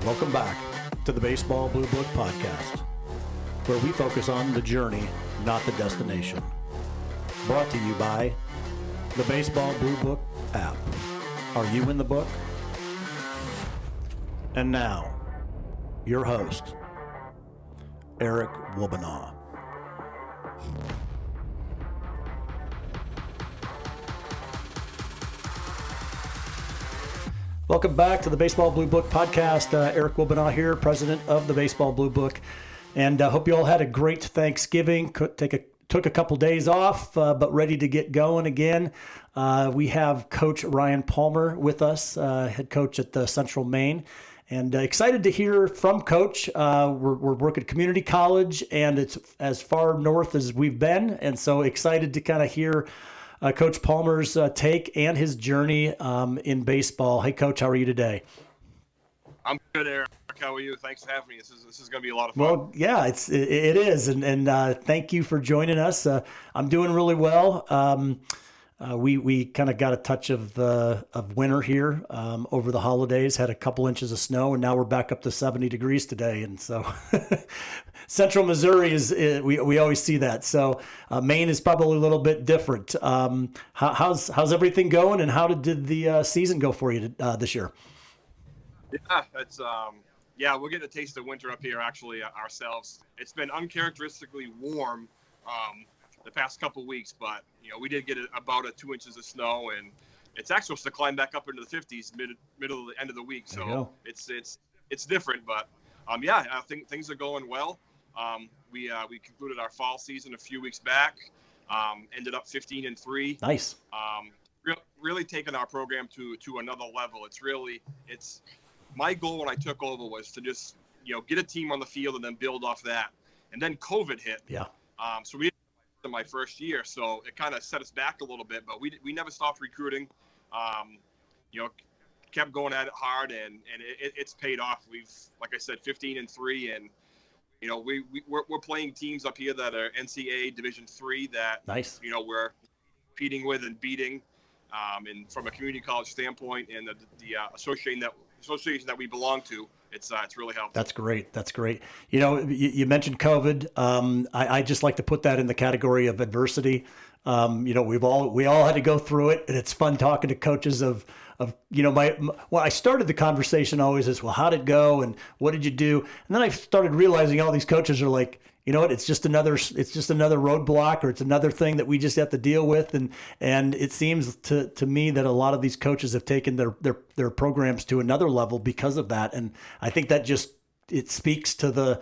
Welcome back to the Baseball Blue Book Podcast, where we focus on the journey, not the destination. Brought to you by the Baseball Blue Book app. Are you in the book? And now, your host, Eric Wobanaw. Welcome back to the Baseball Blue Book Podcast. Eric Wobanaw here, president of the Baseball Blue Book. And I hope you all had a great Thanksgiving. Took a couple days off, but ready to get going again. We have Coach Ryan Palmer with us, head coach at the Central Maine. And excited to hear from Coach. We're working at community college, and it's as far north as we've been. And so excited to kind of hear Coach Palmer's take and his journey in baseball. Hey, Coach, how are you today? I'm good, Eric. How are you? Thanks for having me. This is going to be a lot of fun. Well, yeah, it is, and thank you for joining us. I'm doing really well. We kind of got a touch of winter here over the holidays. Had a couple inches of snow, and now we're back up to 70 degrees today. And so, Central Missouri we always see that. So Maine is probably a little bit different. How's everything going, and how did the season go for you this year? Yeah, we're getting a taste of winter up here actually ourselves. It's been uncharacteristically warm the past couple weeks, but we did get about 2 inches of snow, and it's actually supposed to climb back up into the 50s middle of the end of the week. So it's different, but I think things are going well. We concluded our fall season a few weeks back. Ended up 15-3. Nice. Really taking our program to another level. It's my goal when I took over was to just get a team on the field and then build off that. And then COVID hit. Yeah. So we didn't my first year, so it kind of set us back a little bit. But we never stopped recruiting. Kept going at it hard, and it's paid off. We've, like I said, 15-3, and we're playing teams up here that are NCAA Division III that nice. We're competing with and beating. And from a community college standpoint, and the association that we belong to, it's really helped. That's great. You mentioned COVID. I just like to put that in the category of adversity. We all had to go through it, and it's fun talking to coaches I started the conversation always as, well, how did it go and what did you do? And then I started realizing all these coaches are like, it's just another roadblock, or it's another thing that we just have to deal with. And it seems to me that a lot of these coaches have taken their programs to another level because of that. And I think that it speaks to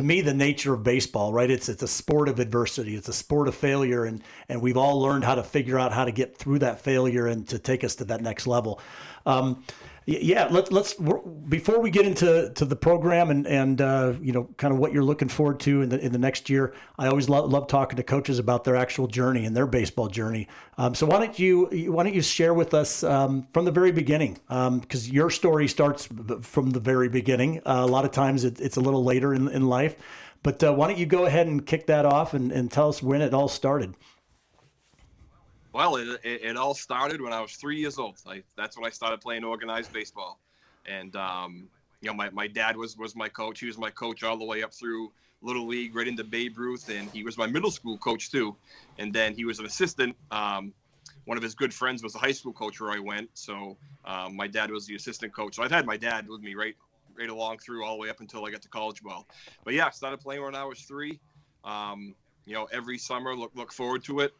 me, the nature of baseball, right? It's a sport of adversity. It's a sport of failure. And we've all learned how to figure out how to get through that failure and to take us to that next level. Let's before we get into the program and kind of what you're looking forward to in the next year. I always love talking to coaches about their actual journey and their baseball journey. So why don't you share with us from the very beginning? Because your story starts from the very beginning. A lot of times it's a little later in life, but why don't you go ahead and kick that off and tell us when it all started? Well, it all started when I was 3 years old. That's when I started playing organized baseball. And, my dad was my coach. He was my coach all the way up through Little League, right into Babe Ruth. And he was my middle school coach, too. And then he was an assistant. One of his good friends was the high school coach where I went. So my dad was the assistant coach. So I've had my dad with me right along through all the way up until I got to college ball. But, I started playing when I was 3. Every summer, look forward to it.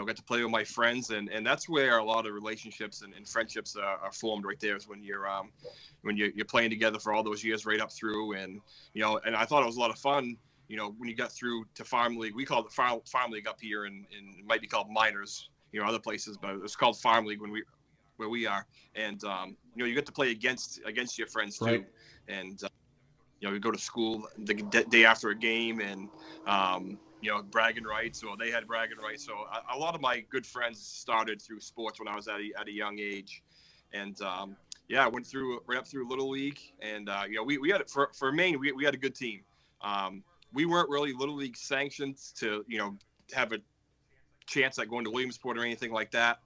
Got to play with my friends, and that's where a lot of relationships and friendships are formed right there, is when you're playing together for all those years right up through. And and I thought it was a lot of fun when you got through to Farm League. We called it Farm League up here, and it might be called Minors other places, but it's called Farm League where we are. And you get to play against your friends too. Right. And you go to school the day after a game, and bragging rights, or they had bragging rights. So a lot of my good friends started through sports when I was at a young age. And I went right up through Little League, and we had for Maine, we had a good team. We weren't really Little League sanctioned to have a chance at going to Williamsport or anything like that.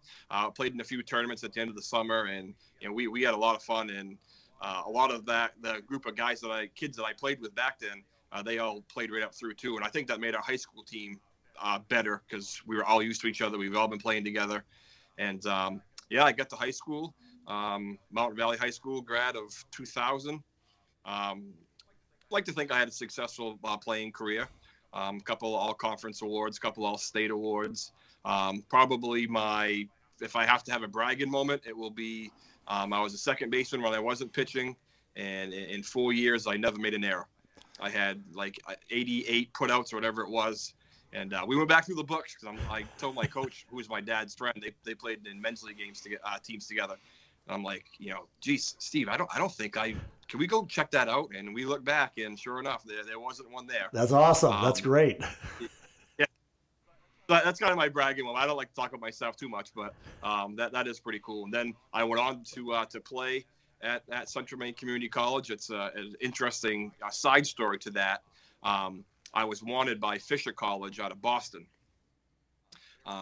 Played in a few tournaments at the end of the summer, and we had a lot of fun. And a lot of the group of kids that I played with back then, they all played right up through too. And I think that made our high school team better because we were all used to each other. We've all been playing together. And I got to high school, Mountain Valley High School grad of 2000. Like to think I had a successful playing career. Couple all-conference awards, couple all-state awards. Probably if I have to have a bragging moment, it will be I was a second baseman when I wasn't pitching, and in 4 years, I never made an error. I had like 88 putouts or whatever it was, and we went back through the books because I told my coach, who was my dad's friend, they played in men's league teams together. And I'm like, geez, Steve, I don't think can we go check that out? And we look back, and sure enough, there wasn't one there. That's awesome. That's great. Yeah, that's kind of my bragging moment. I don't like to talk about myself too much, but that is pretty cool. And then I went on to play at Central Maine Community College. It's an interesting side story to that. I was wanted by Fisher College out of Boston.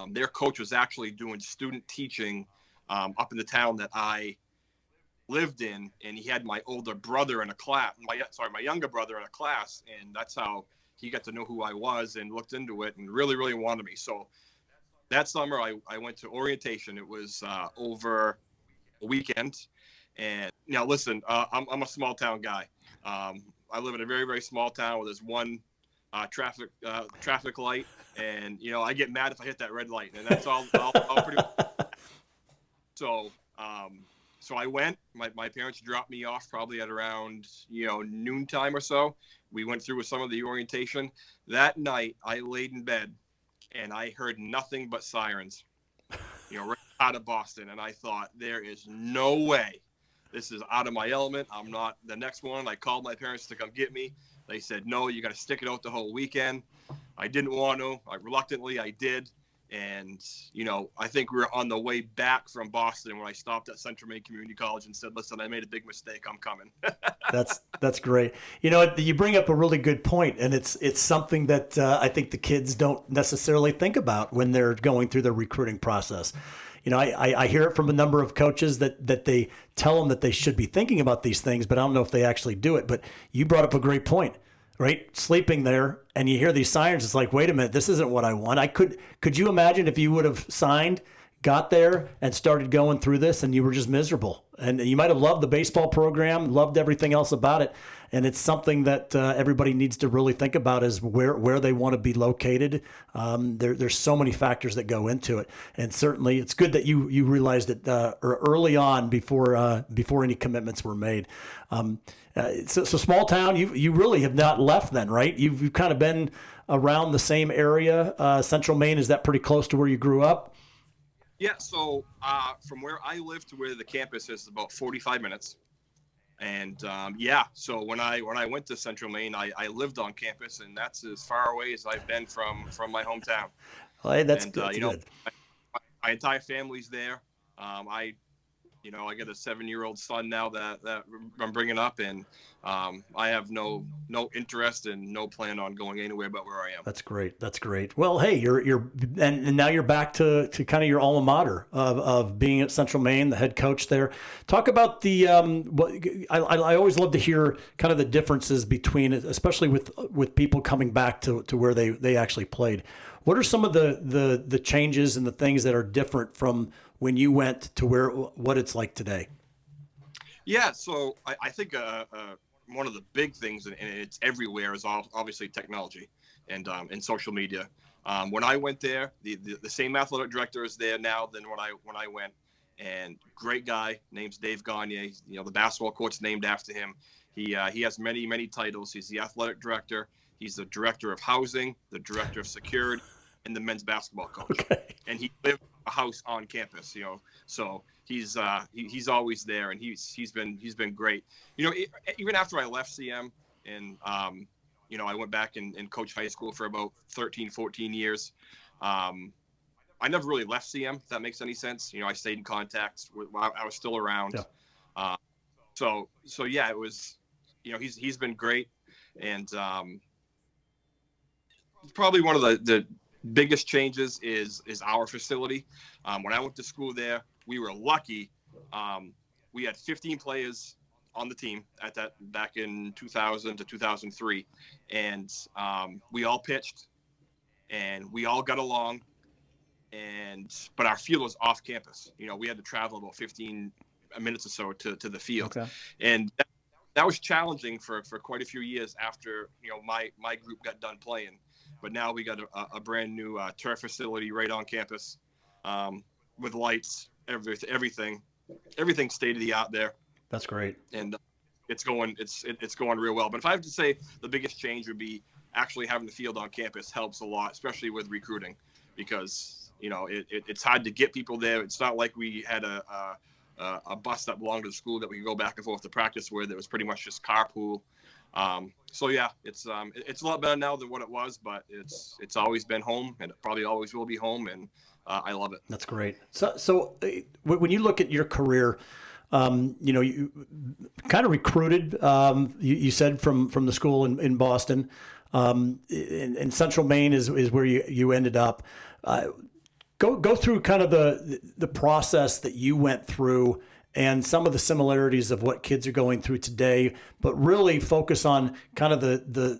Their coach was actually doing student teaching up in the town that I lived in, and he had my older brother in a class, my younger brother in a class, and that's how he got to know who I was and looked into it and really, really wanted me. So that summer I went to orientation. It was over a weekend, and listen, I'm a small town guy. I live in a very, very small town where there's one traffic light, and I get mad if I hit that red light, and that's all pretty much. So I went. My parents dropped me off probably at around noontime or so. We went through with some of the orientation. That night I laid in bed and I heard nothing but sirens, right out of Boston, and I thought, there is no way. This is out of my element. I'm not the next one. I called my parents to come get me. They said, no, you got to stick it out the whole weekend. I didn't want to. Reluctantly, I did. And, I think we were on the way back from Boston when I stopped at Central Maine Community College and said, listen, I made a big mistake. I'm coming. That's great. You bring up a really good point, and it's something that I think the kids don't necessarily think about when they're going through the recruiting process. I hear it from a number of coaches that they tell them that they should be thinking about these things, but I don't know if they actually do it. But you brought up a great point, right? Sleeping there and you hear these sirens. It's like, wait a minute, this isn't what I want. Could you imagine if you would have signed, got there and started going through this and you were just miserable? And you might have loved the baseball program, loved everything else about it. And it's something that everybody needs to really think about is where they want to be located. There's so many factors that go into it. And certainly it's good that you realized it early on before any commitments were made. So small town, you really have not left then, right? You've kind of been around the same area. Central Maine, is that pretty close to where you grew up? Yeah, so from where I live to where the campus is about 45 minutes. And so when I went to Central Maine, I lived on campus, and that's as far away as I've been from my hometown. Well, hey, that's good. My entire family's there. I got a 7-year-old son now that I'm bringing up, and I have no interest and no plan on going anywhere but where I am. That's great. That's great. Well, hey, and now you're back to kind of your alma mater of being at Central Maine, the head coach there. Talk about the I always love to hear kind of the differences between, especially with people coming back to where they actually played. What are some of the changes and the things that are different from when you went to what it's like today? Yeah, so I think one of the big things, and it's everywhere, is obviously technology and social media. When I went there, the same athletic director is there now than when I went, and great guy, name's Dave Gagne. The basketball court's named after him. He has many titles. He's the athletic director. He's the director of housing, the director of security, and the men's basketball coach. Okay. And he lived a house on campus, so he's always there, and he's been great. Even after I left CM, and I went back and coached high school for about 13, 14 years. I never really left CM, if that makes any sense. I stayed in contact. I was still around. Yeah. So yeah, it was, he's been great, and probably one of the biggest changes is our facility. When I went to school there, we were lucky. We had 15 players on the team at that back in 2000 to 2003, and we all pitched, and we all got along, but our field was off campus. We had to travel about 15 minutes or so to the field, Okay. and that was challenging for quite a few years after my group got done playing. But now we got a brand new turf facility right on campus, with lights, everything state of the art there. That's great. And it's going real well. But if I have to say, the biggest change would be actually having the field on campus helps a lot, especially with recruiting, because it's hard to get people there. It's not like we had a bus that belonged to the school that we could go back and forth to practice with. It was pretty much just carpool. So yeah, it's a lot better now than what it was, but it's always been home, and it probably always will be home, and I love it. That's great. So when you look at your career, you kind of recruited, you said from the school in Boston, and Central Maine is where you ended up. Go through kind of the process that you went through and some of the similarities of what kids are going through today, but really focus on kind of the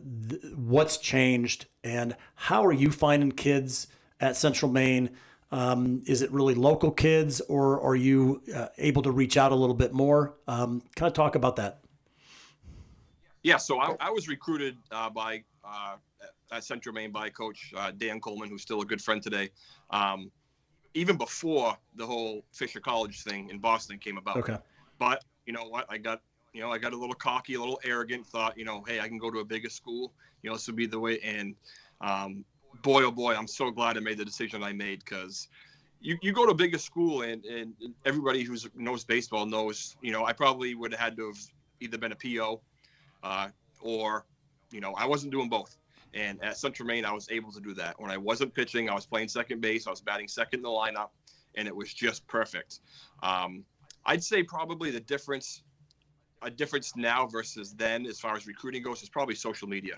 what's changed and how are you finding kids at Central Maine. Is it really local kids, or are you able to reach out a little bit more? Kind of talk about that. Yeah, so I was recruited at Central Maine by Coach Dan Coleman, who's still a good friend today. Even before the whole Fisher College thing in Boston came about. Okay. But you know what? I got a little cocky, a little arrogant, thought, hey, I can go to a bigger school. This would be the way. And boy, oh boy, I'm so glad I made the decision I made, because you go to a bigger school, and everybody who knows baseball knows, I probably would have had to have either been a PO or, I wasn't doing both. And at Central Maine, I was able to do that. When I wasn't pitching, I was playing second base. I was batting second in the lineup, and it was just perfect. I'd say probably a difference now versus then, as far as recruiting goes, is probably social media.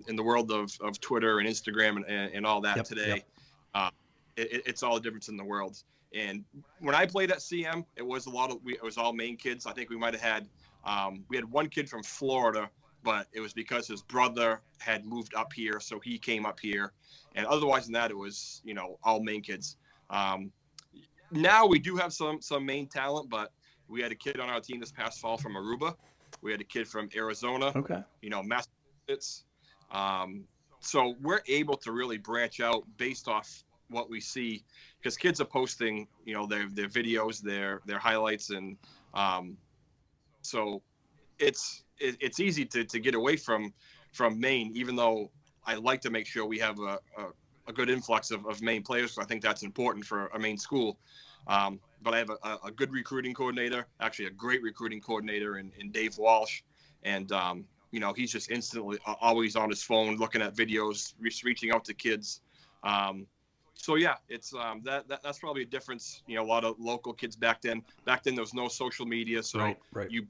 In the world of Twitter and Instagram and all that today, it's all a difference in the world. And when I played at CM, it was all Maine kids. I think we might have had we had one kid from Florida, but it was because his brother had moved up here, so he came up here. And otherwise than that, it was all Maine kids. Now we do have some Maine talent, but we had a kid on our team this past fall from Aruba. We had a kid from Arizona. Okay. Massachusetts. So we're able to really branch out based off what we see, because kids are posting, their videos, their highlights, and so it's easy to get away from Maine, even though I like to make sure we have a good influx of Maine players. So I think that's important for a Maine school. But I have a good recruiting coordinator, actually a great recruiting coordinator in Dave Walsh. And, he's just instantly always on his phone, looking at videos, reaching out to kids. So yeah, it's that's probably a difference. A lot of local kids back then. Back then, there was no social media, so right. You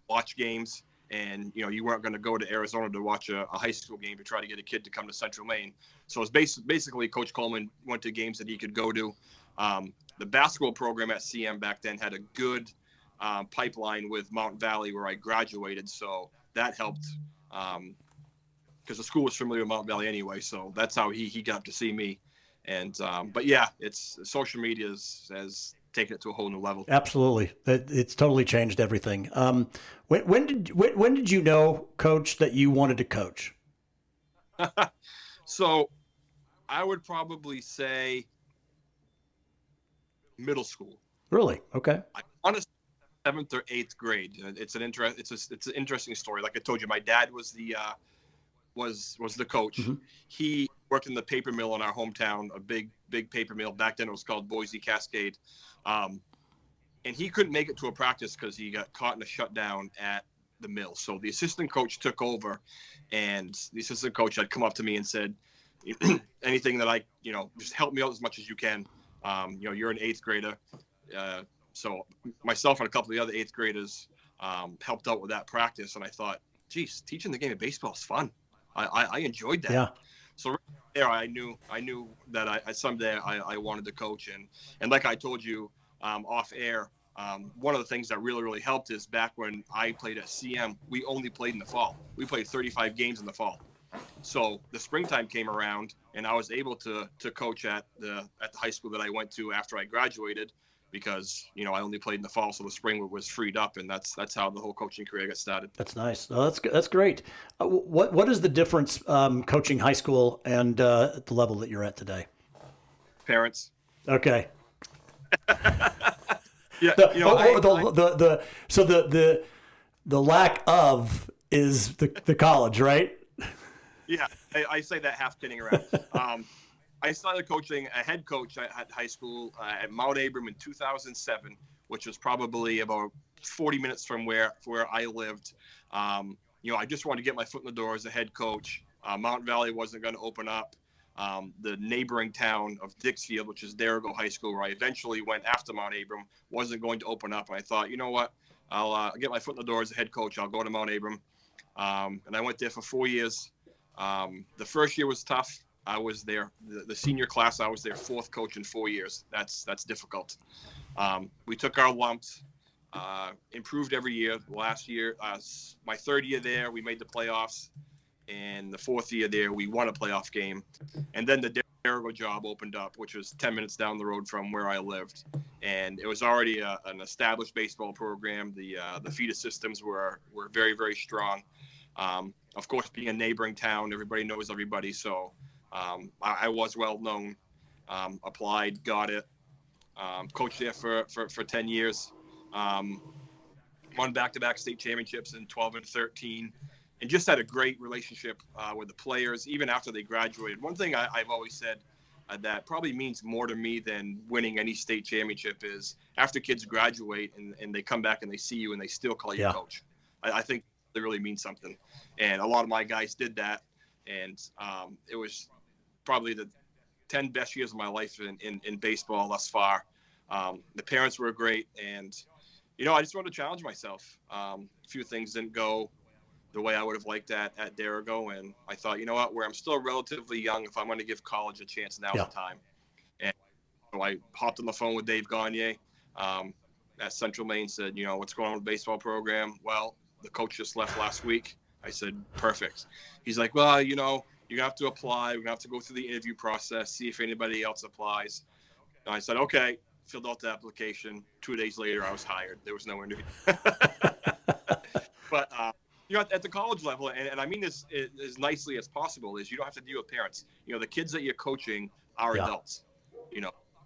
watch games, and you weren't going to go to Arizona to watch a high school game to try to get a kid to come to Central Maine. So it's basically Coach Coleman went to games that he could go to. The basketball program at CM back then had a good pipeline with Mountain Valley, where I graduated, so that helped because the school was familiar with Mountain Valley anyway. So that's how he got to see me. And but yeah, it's social media has taken it to a whole new level. Absolutely, it's totally changed everything. When did you know, Coach, that you wanted to coach? So I would probably say middle school. Really? Okay. I honestly, 7th or 8th grade. It's an interesting story. Like I told you, my dad was the coach. Mm-hmm. He worked in the paper mill in our hometown, a big paper mill. Back then it was called Boise Cascade. And he couldn't make it to a practice because he got caught in a shutdown at the mill. So the assistant coach took over, and the assistant coach had come up to me and said, anything that just help me out as much as you can. You're an 8th grader. So myself and a couple of the other 8th graders helped out with that practice. And I thought, geez, teaching the game of baseball is fun. I enjoyed that. Yeah. So right there, I knew that I someday I wanted to coach. And like I told you off air, One of the things that really helped is back when I played at CM, we only played in the fall. We played 35 games in the fall. So the springtime came around, and I was able to coach at the high school that I went to after I graduated, because I only played in the fall, so the spring was freed up, and that's how the whole coaching career got started. That's nice. Oh, that's great. What is the difference coaching high school and at the level that you're at today? Parents. Okay. Yeah, So the lack of is the college, right? Yeah, I say that half kidding around. I started coaching a head coach at high school at Mount Abram in 2007, which was probably about 40 minutes from where I lived. I just wanted to get my foot in the door as a head coach. Mount Valley wasn't going to open up. The neighboring town of Dixfield, which is Derigo High School, where I eventually went after Mount Abram, wasn't going to open up. And I thought, you know what? I'll get my foot in the door as a head coach. I'll go to Mount Abram. And I went there for 4 years. The first year was tough. I was there, the senior class, I was their fourth coach in 4 years. That's difficult. We took our lumps, improved every year. Last year, my third year there, we made the playoffs. And the fourth year there, we won a playoff game. And then the Derigo job opened up, which was 10 minutes down the road from where I lived. And it was already an established baseball program. The feeder systems were very, very strong. Of course, being a neighboring town, everybody knows everybody. So I was well known, applied, got it, coached there for 10 years, won back-to-back state championships in 12 and 13, and just had a great relationship with the players, even after they graduated. One thing I've always said that probably means more to me than winning any state championship is after kids graduate and they come back and they see you and they still call you coach. I think it really means something. And a lot of my guys did that. And it was probably the 10 best years of my life in baseball thus far. The parents were great. And, I just wanted to challenge myself. A few things didn't go the way I would have liked at Derigo. And I thought, you know what, where I'm still relatively young, if I'm going to give college a chance, now's the time. And so I hopped on the phone with Dave Gagne at Central Maine, said, what's going on with the baseball program? Well, the coach just left last week. I said, perfect. He's like, well, you have to apply. We're going to have to go through the interview process, see if anybody else applies. And I said, okay, filled out the application. 2 days later, I was hired. There was no interview. But, at the college level, and I mean this as nicely as possible, is you don't have to deal with parents. The kids that you're coaching are adults.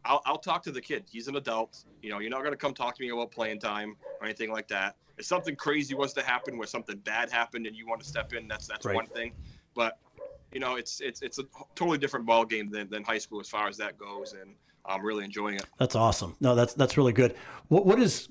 I'll talk to the kid. He's an adult. You're not going to come talk to me about playing time or anything like that. If something crazy was to happen, where something bad happened and you want to step in, that's right. One thing. But it's a totally different ball game than high school as far as that goes, and I'm really enjoying it. That's awesome. No, that's really good. What is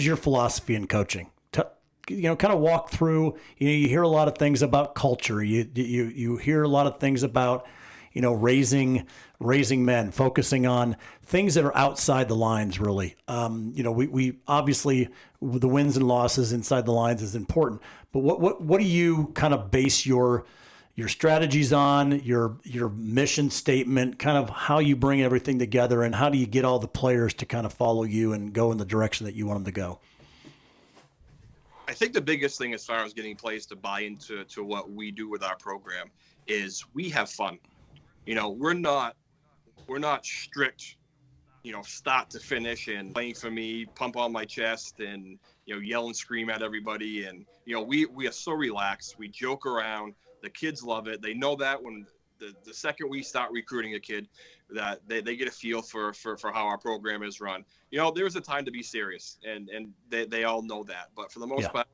your philosophy in coaching? Kind of walk through. You hear a lot of things about culture. You hear a lot of things about raising men, focusing on things that are outside the lines, really. We obviously, the wins and losses inside the lines is important, but what do you kind of base your strategies on, your mission statement, kind of how you bring everything together, and how do you get all the players to kind of follow you and go in the direction that you want them to go? I think the biggest thing as far as getting players to buy into what we do with our program is we have fun. We're not strict, start to finish and playing for me, pump on my chest and, yell and scream at everybody. And, we are so relaxed. We joke around. The kids love it. They know that when the second we start recruiting a kid, that they get a feel for how our program is run. There's a time to be serious, and they all know that. But for the most part,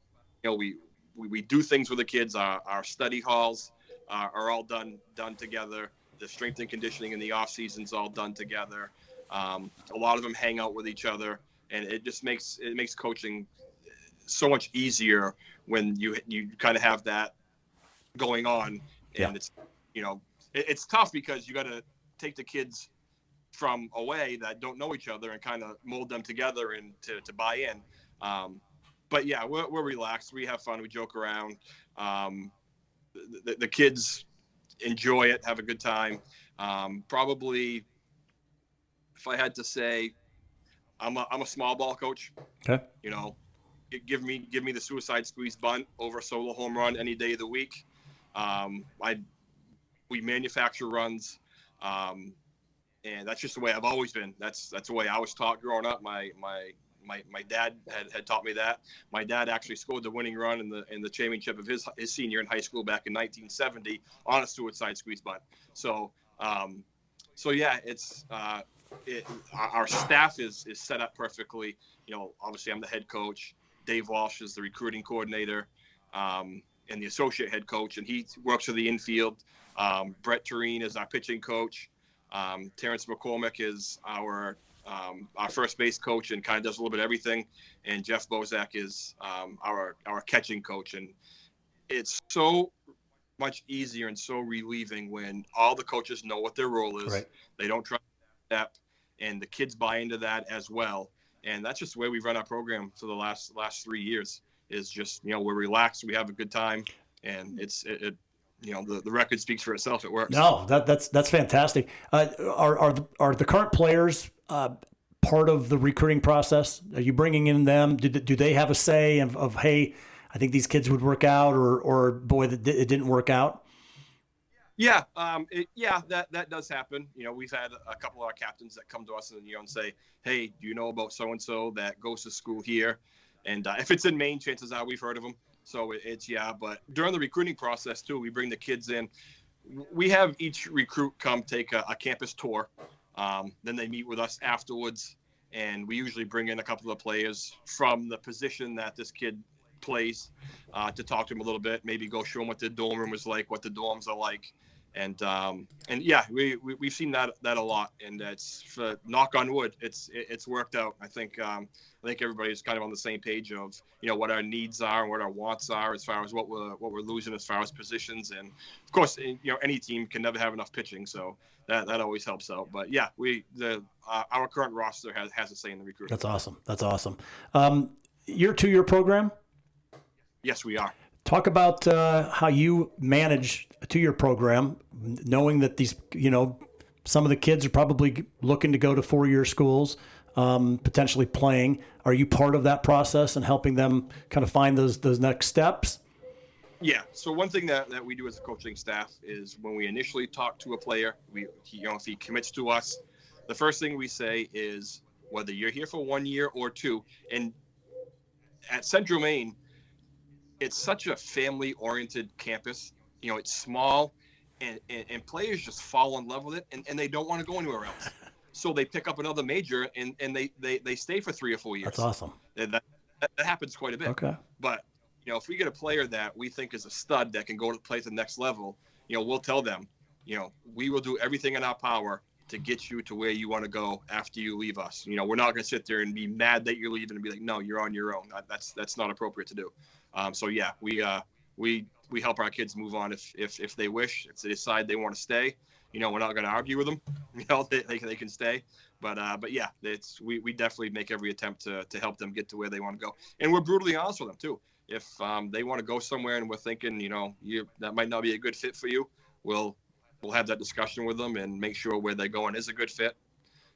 we do things with the kids. Our study halls are all done together. The strength and conditioning in the off season is all done together. A lot of them hang out with each other, and it just makes coaching so much easier when you kind of have that going on. And it's it's tough because you got to take the kids from away that don't know each other and kind of mold them together and to buy in. But yeah, we're relaxed. We have fun. We joke around. The kids enjoy it, have a good time. Probably, if I had to say, I'm a small ball coach. Okay. You know, give me the suicide squeeze bunt over solo home run any day of the week. I We manufacture runs, um, and that's just the way I've always been. That's the way I was taught growing up. My dad had taught me that. My dad actually scored the winning run in the championship of his senior in high school back in 1970 on a suicide squeeze bunt. So um, so yeah, our staff is set up perfectly. You know, obviously I'm the head coach. Dave Walsh is the recruiting coordinator, and the associate head coach, and he works for the infield. Brett Tureen is our pitching coach. Terrence McCormick is our first base coach and kind of does a little bit of everything. And Jeff Bozak is our catching coach. And it's so much easier and so relieving when all the coaches know what their role is. Right. They don't try to step, and the kids buy into that as well. And that's just the way we've run our program for the last 3 years. Is just, you know, we're relaxed, we have a good time, and it you know, the record speaks for itself. It works. No, that's fantastic. Are the current players part of the recruiting process? Are you bringing in them? Do they have a say of hey, I think these kids would work out, or boy, it didn't work out? Yeah, that does happen. You know, we've had a couple of our captains that come to us and, you know, and say, hey, do you know about so and so that goes to school here? And if it's in Maine, chances are we've heard of them. So it's yeah. But during the recruiting process too, we bring the kids in. We have each recruit come take a campus tour. Then they meet with us afterwards, and we usually bring in a couple of players from the position that this kid plays to talk to him a little bit. Maybe go show him what the dorm room is like, what the dorms are like, and yeah, we've seen that a lot, and it's for, knock on wood, it's worked out. I think everybody's kind of on the same page of, you know, what our needs are and what our wants are as far as what we're losing as far as positions, and of course, you know, any team can never have enough pitching, so that always helps out. But yeah, our current roster has a say in the recruiting. That's awesome. That's awesome. Your 2-year program. Yes, we are. Talk about how you manage a 2-year program, knowing that these, you know, some of the kids are probably looking to go to 4-year schools, potentially playing. Are you part of that process and helping them kind of find those next steps? Yeah. So one thing that we do as a coaching staff is when we initially talk to a player, if he commits to us, the first thing we say is whether you're here for 1 year or 2, and at Central Maine, it's such a family-oriented campus. You know, it's small, and players just fall in love with it, and they don't want to go anywhere else. So they pick up another major, and they stay for 3 or 4 years. That's awesome. And that happens quite a bit. Okay. But, you know, if we get a player that we think is a stud that can go to play to the next level, you know, we'll tell them, you know, we will do everything in our power to get you to where you want to go after you leave us. You know, we're not going to sit there and be mad that you're leaving and be like, no, you're on your own. That's not appropriate to do. So yeah, we help our kids move on if they wish. If they decide they want to stay, you know, we're not going to argue with them. You know, they can stay. But yeah, we definitely make every attempt to help them get to where they want to go. And we're brutally honest with them too. If they want to go somewhere and we're thinking, you know, that might not be a good fit for you, we'll have that discussion with them and make sure where they're going is a good fit.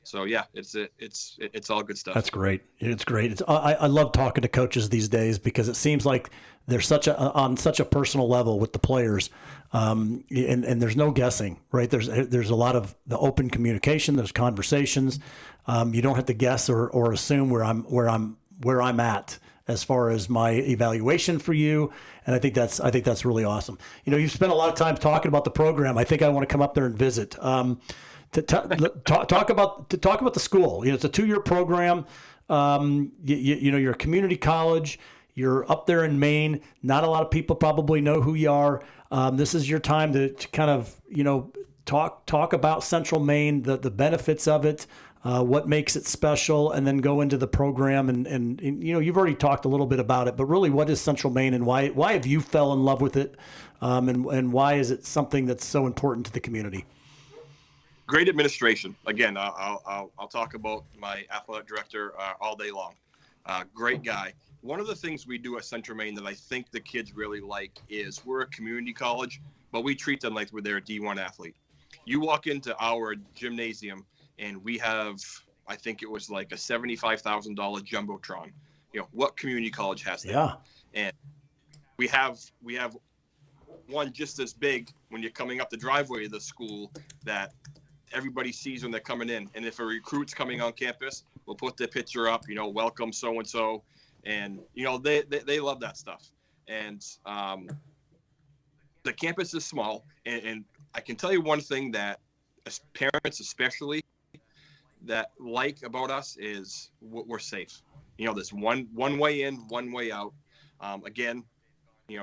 So yeah, it's all good stuff. That's great. It's great. I love talking to coaches these days because it seems like they're on such a personal level with the players, and there's no guessing, right? There's a lot of the open communication. There's conversations. You don't have to guess or assume where I'm at as far as my evaluation for you. And I think that's really awesome. You know, you've spent a lot of time talking about the program. I think I want to come up there and visit. To talk about the school. You know, it's a 2-year program. You know, you're a community college. You're up there in Maine. Not a lot of people probably know who you are. This is your time to kind of, you know, talk about Central Maine, the benefits of it, what makes it special, and then go into the program. And you know, you've already talked a little bit about it, but really, what is Central Maine, and why have you fell in love with it, and why is it something that's so important to the community? Great administration. Again, I'll talk about my athletic director all day long. Great guy. One of the things we do at Central Maine that I think the kids really like is we're a community college, but we treat them like they're a D1 athlete. You walk into our gymnasium, and we have, I think it was like a $75,000 Jumbotron. what community college has that? Yeah. And we have one just as big when you're coming up the driveway of the school that everybody sees when they're coming in. And if a recruit's coming on campus, we'll put their picture up, welcome so-and-so. And, they love that stuff. And the campus is small. And I can tell you one thing that parents especially that like about us is we're safe. There's one way in, one way out. Again,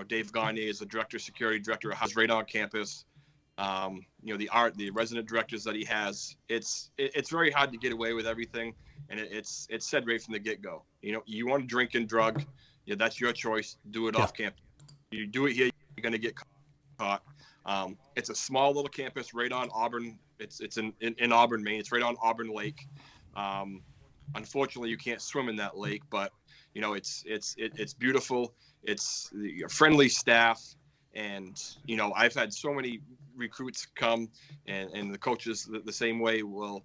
Dave Gagne is the director of security, director of house right on campus. The resident directors that he has, it's very hard to get away with everything. And it's said right from the get-go. You want to drink and drug, that's your choice. Do it off campus. You do it here, you're going to get caught. It's a small little campus right on Auburn. It's in Auburn, Maine. It's right on Auburn Lake. Unfortunately, you can't swim in that lake, but it's beautiful. It's a friendly staff, and I've had so many recruits come, and the coaches the same way will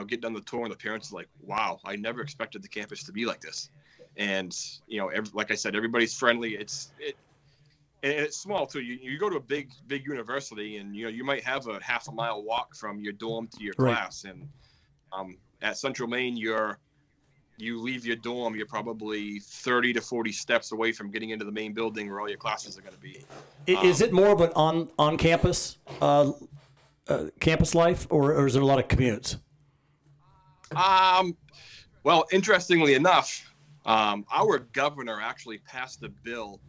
get done the tour, and the parents are like, wow, I never expected the campus to be like this. And like I said, everybody's friendly. And it's small too. You go to a big university, and you might have a half a mile walk from your dorm to your class. And at Central Maine, you leave your dorm, you're probably 30 to 40 steps away from getting into the main building where all your classes are going to be. Is it more of an on campus campus life, or is there a lot of commutes? Well, interestingly enough, our governor actually passed a bill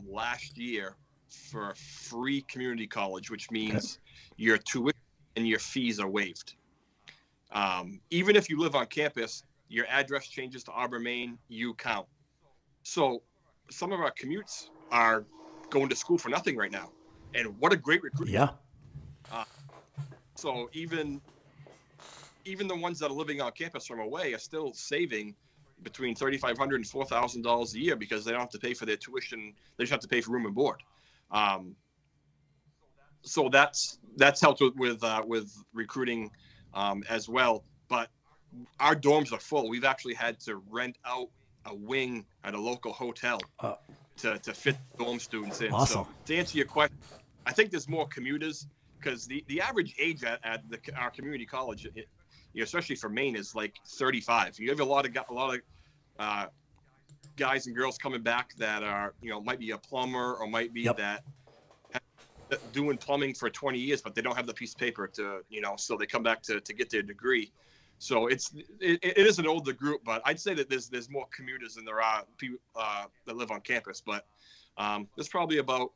last year for a free community college, which means your tuition and your fees are waived. Even if you live on campus, your address changes to Auburn, Maine, you count. So some of our commutes are going to school for nothing right now. And what a great recruit. Yeah. So even the ones that are living on campus from away are still saving between $3,500 and $4,000 a year because they don't have to pay for their tuition. They just have to pay for room and board. So that's helped with recruiting as well. But our dorms are full. We've actually had to rent out a wing at a local hotel to fit dorm students in. Awesome. So to answer your question, I think there's more commuters because the average age at our community college, especially for Maine, is like 35. You have a lot of guys and girls coming back that are might be a plumber or might be that doing plumbing for 20 years, but they don't have the piece of paper to so they come back to get their degree. So it is an older group, but I'd say that there's more commuters than there are people that live on campus. But there's probably about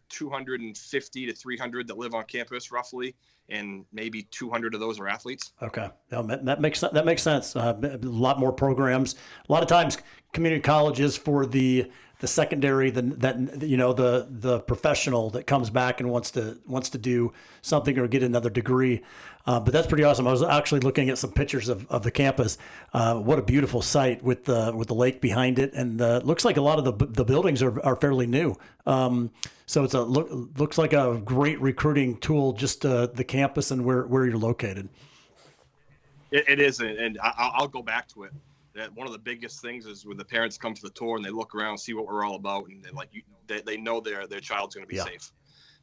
250 to 300 that live on campus roughly, and maybe 200 of those are athletes. Okay, that makes sense. A lot more programs. A lot of times, community college is for the secondary, the professional that comes back and wants to do something or get another degree. But that's pretty awesome. I was actually looking at some pictures of the campus. What a beautiful site with the lake behind it, and looks like a lot of the buildings are fairly new. So it's looks like a great recruiting tool, just the campus and where you're located. It is, and I'll go back to it. That one of the biggest things is when the parents come to the tour and they look around, see what we're all about, and they know their child's going to be safe.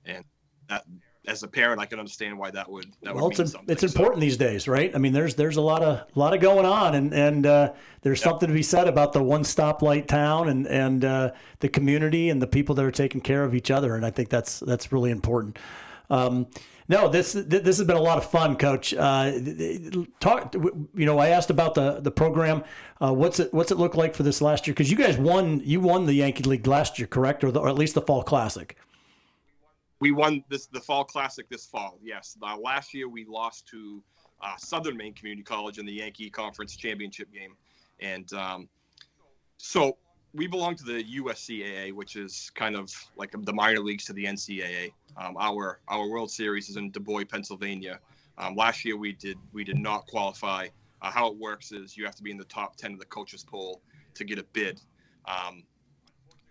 And that, as a parent, I can understand why that would mean something. It's important these days, right? I mean, there's a lot of going on, and there's something to be said about the one stoplight town and the community and the people that are taking care of each other, and I think that's really important. No, this has been a lot of fun, Coach. I asked about the program. What's it look like for this last year? Because you guys won the Yankee League last year, correct? Or at least the Fall Classic. We won the Fall Classic this fall. Yes, last year we lost to Southern Maine Community College in the Yankee Conference Championship game, and so we belong to the USCAA, which is kind of like the minor leagues to the NCAA. Our World Series is in Du Bois, Pennsylvania. Last year we did not qualify. How it works is you have to be in the top 10 of the coaches poll to get a bid.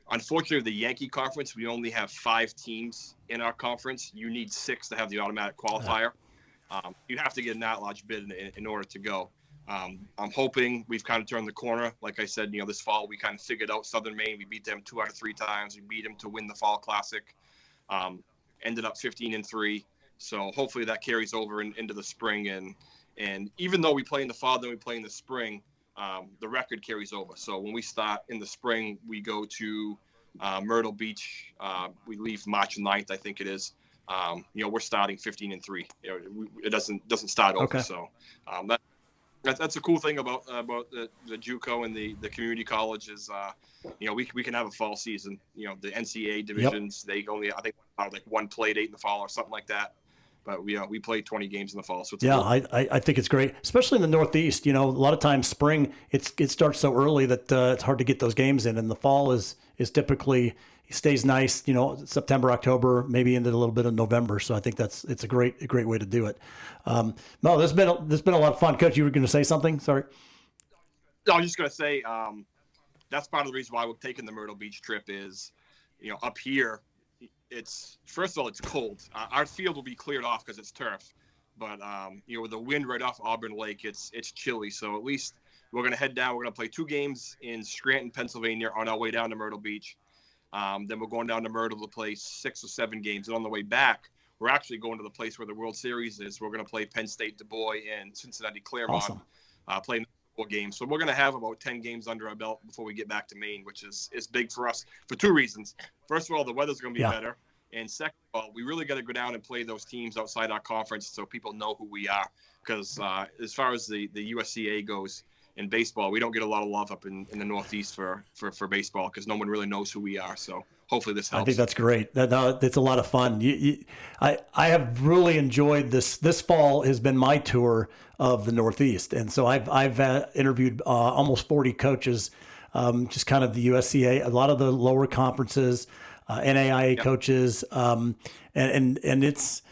Unfortunately, the Yankee Conference, we only have 5 teams in our conference. You need 6 to have the automatic qualifier. You have to get an at-large bid in order to go. I'm hoping we've kind of turned the corner. Like I said, this fall we kind of figured out Southern Maine. We beat them 2 out of 3 times. We beat them to win the Fall Classic. Ended up 15-3. So hopefully that carries over into the spring. And even though we play in the fall, then we play in the spring, the record carries over. So when we start in the spring, we go to Myrtle Beach. We leave March 9th, I think it is. We're starting 15-3. It doesn't start over. Okay. So that's a cool thing about the JUCO and the community college is we can have a fall season. The NCAA divisions, they only, I think, like one play date in the fall or something like that. But we play 20 games in the fall, so it's I think it's great, especially in the Northeast. A lot of times spring it starts so early that it's hard to get those games in, and the fall is typically stays nice. September, October, maybe into a little bit of November. So I think it's a great way to do it. No, this has been a lot of fun, Coach. You were going to say something? Sorry. No, I was just going to say that's part of the reason why we're taking the Myrtle Beach trip is, up here. It's first of all, it's cold. Our field will be cleared off because it's turf, but with the wind right off Auburn Lake, it's chilly. So at least we're gonna head down. We're gonna play 2 games in Scranton, Pennsylvania, on our way down to Myrtle Beach. Then we're going down to Myrtle to play 6 or 7 games, and on the way back, we're actually going to the place where the World Series is. We're gonna play Penn State, Du Bois, and Cincinnati Claremont. Awesome. Playing 4 games. So we're going to have about 10 games under our belt before we get back to Maine, which is big for us for 2 reasons. First of all, the weather's going to be better. And second of all, we really got to go down and play those teams outside our conference so people know who we are. Because as far as the USCA goes in baseball, we don't get a lot of love up in the Northeast for baseball because no one really knows who we are. So hopefully this helps. I think that's great. It's a lot of fun. I have really enjoyed this. This fall has been my tour of the Northeast, and so I've interviewed almost 40 coaches, just kind of the USCA, a lot of the lower conferences, NAIA coaches, and it's.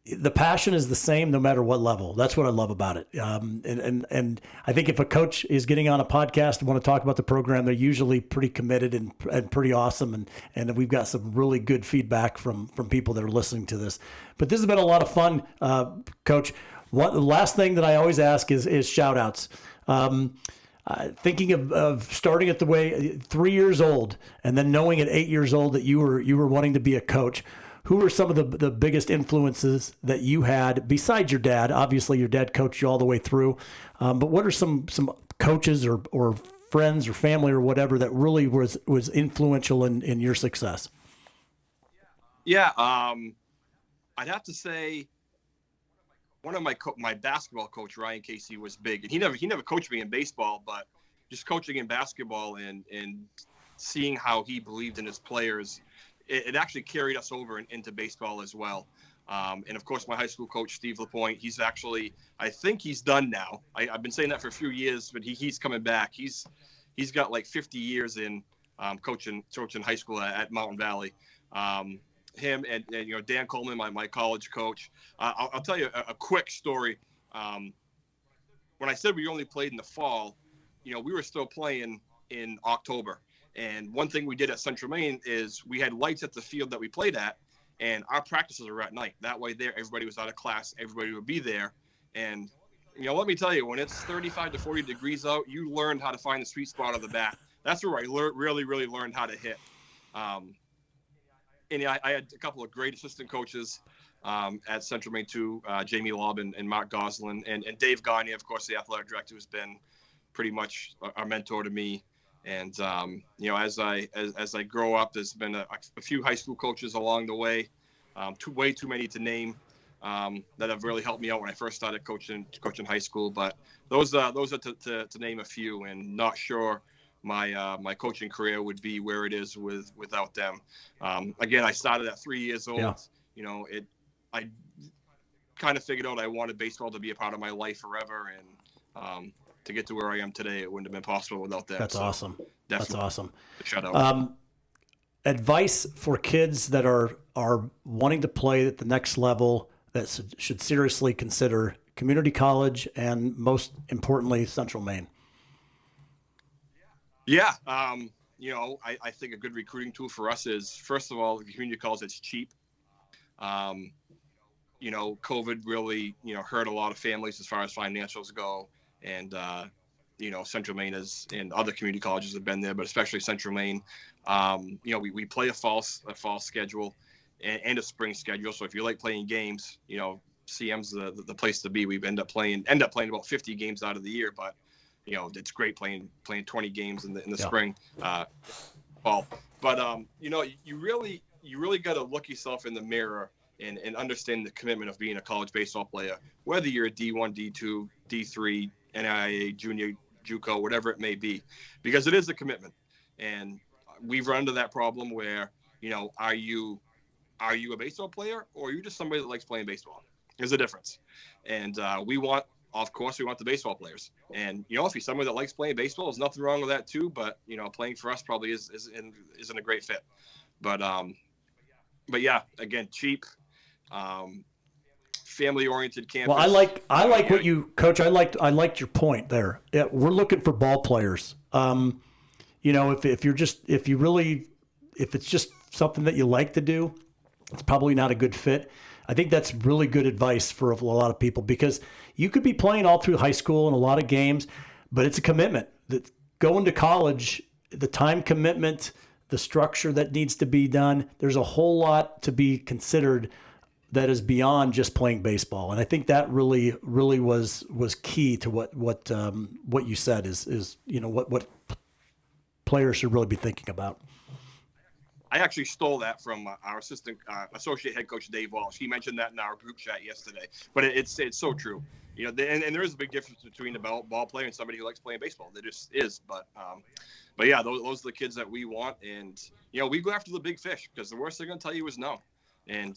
The passion is the same no matter what level. That's what I love about it. And I think if a coach is getting on a podcast and want to talk about the program, they're usually pretty committed and pretty awesome. And we've got some really good feedback from people that are listening to this. But this has been a lot of fun, Coach. The last thing that I always ask is shout outs. Thinking of starting at the way 3 years old and then knowing at 8 years old that you were wanting to be a coach. Who were some of the biggest influences that you had besides your dad? Obviously, your dad coached you all the way through. But what are some coaches or friends or family or whatever that really was influential in your success? Yeah, I'd have to say one of my basketball coach, Ryan Casey, was big. And he never coached me in baseball, but just coaching in basketball and seeing how he believed in his players, it actually carried us over into baseball as well. And of course, my high school coach, Steve LaPointe, he's actually, I think he's done now. I've been saying that for a few years, but he's coming back. He's got like 50 years in coaching high school at Mountain Valley. Him and Dan Coleman, my college coach. I'll tell you a quick story. When I said we only played in the fall, we were still playing in October. And one thing we did at Central Maine is we had lights at the field that we played at, and our practices were at night. That way everybody was out of class, everybody would be there. And, let me tell you, when it's 35 to 40 degrees out, you learned how to find the sweet spot of the bat. That's where I really, really learned how to hit. And I had a couple of great assistant coaches at Central Maine too, Jamie Lobb and Mark Goslin, and Dave Gagne, of course, the athletic director, who's been pretty much our mentor to me. And as I grow up, there's been a few high school coaches along the way, way too many to name, that have really helped me out when I first started coaching high school. But those are to name a few, and not sure my coaching career would be where it is without them. Again, I started at 3 years old. Yeah. I kind of figured out I wanted baseball to be a part of my life forever, and to get to where I am today, it wouldn't have been possible without that. That's awesome. That's awesome. Shout out. Advice for kids that are wanting to play at the next level that should seriously consider community college and, most importantly, Central Maine. Yeah. I think a good recruiting tool for us is, first of all, the community college, it's cheap. COVID really, hurt a lot of families as far as financials go. and Central Maine is, and other community colleges have been there, but especially Central Maine. We play a fall schedule and a spring schedule. So if you like playing games, CM's the place to be. We end up playing about 50 games out of the year, but it's great playing 20 games in the spring, fall. But you really got to look yourself in the mirror and understand the commitment of being a college baseball player, whether you're a D1, D2, D3, NIA, junior, JUCO, whatever it may be, because it is a commitment. And we've run into that problem where, are you a baseball player, or are you just somebody that likes playing baseball? There's a difference. And of course, we want the baseball players. And, if you're somebody that likes playing baseball, there's nothing wrong with that too. But, playing for us probably isn't a great fit. But yeah, again, cheap, family-oriented campus. Well, I like what you, Coach. I liked your point there. Yeah, we're looking for ball players. If it's just something that you like to do, it's probably not a good fit. I think that's really good advice for a lot of people, because you could be playing all through high school and a lot of games, but it's a commitment. That going to college, the time commitment, the structure that needs to be done, there's a whole lot to be considered that is beyond just playing baseball. And I think that really was key to what you said is what players should really be thinking about. I actually stole that from our associate head coach, Dave Walsh. He mentioned that in our group chat yesterday, but it's so true. And there is a big difference between a ball player and somebody who likes playing baseball. There just is. But yeah, those are the kids that we want. And, we go after the big fish, because the worst they're going to tell you is no. And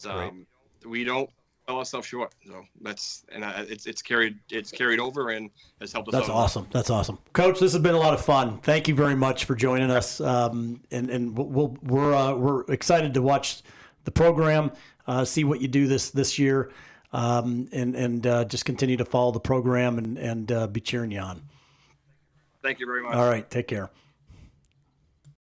we don't sell ourselves short. So it's carried over and has helped us out. That's awesome. That's awesome. Coach, this has been a lot of fun. Thank you very much for joining us. And we're excited to watch the program, see what you do this year, and just continue to follow the program and be cheering you on. Thank you very much. All right. Take care.